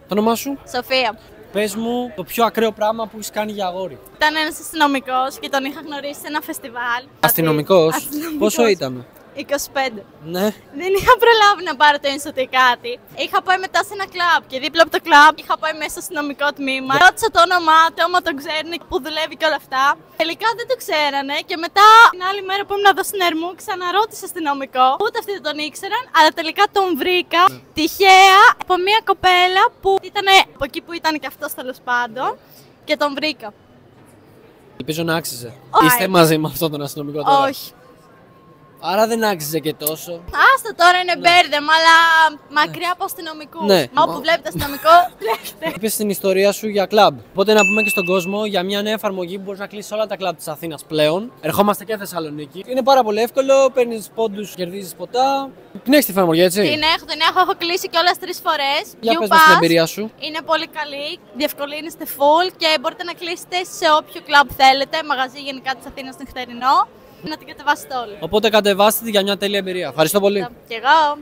Το όνομά σου? Σοφία. Πες μου το πιο ακραίο πράγμα που έχεις κάνει για αγόρι. Ήταν ένας αστυνομικός και τον είχα γνωρίσει σε ένα φεστιβάλ. Αστυνομικός? Πόσο ήταν? 25. Ναι. Δεν είχα προλάβει να πάρω το ένσωτο ή κάτι. Είχα πάει μετά σε ένα κλαμπ και δίπλα από το κλαμπ είχα πάει μέσα στο αστυνομικό τμήμα. Ρώτησα το όνομά του, άμα τον ξέρουν, που δουλεύει και όλα αυτά. Τελικά δεν το ξέρανε και μετά την άλλη μέρα που ήμουν εδώ στην Ερμού ξαναρώτησα αστυνομικό. Ούτε αυτοί δεν τον ήξεραν, αλλά τελικά τον βρήκα τυχαία από μια κοπέλα που ήταν από εκεί που ήταν και αυτός τέλος πάντων και τον βρήκα. Ελπίζω να άξιζε. Όχι. Είστε μαζί με αυτόν τον αστυνομικό τώρα? Όχι. Άρα δεν άξιζε και τόσο. Άστο τώρα είναι μπέρδεμα, αλλά μακριά από αστυνομικού. Ναι. Όπου βλέπετε αστυνομικό, τρέχετε. Είπες την ιστορία σου για κλαμπ. Οπότε να πούμε και στον κόσμο για μια νέα εφαρμογή που μπορείς να κλείσεις όλα τα κλαμπ της Αθήνας πλέον. Ερχόμαστε και Θεσσαλονίκη. Είναι πάρα πολύ εύκολο, παίρνεις πόντους, κερδίζεις ποτά. Την έχεις την εφαρμογή, έτσι? Την έχω κλείσει κιόλας 3 φορές. Για πες μας την εμπειρία σου. Είναι πολύ καλή, διευκολύνεστε full και μπορείτε να κλείσετε σε όποιο κλαμπ θέλετε, μαγαζί γενικά της Αθήνας νυχτερινό. Να την κατεβάσετε όλοι. Οπότε κατεβάστε τη για μια τέλεια εμπειρία. Ευχαριστώ πολύ. Και εγώ.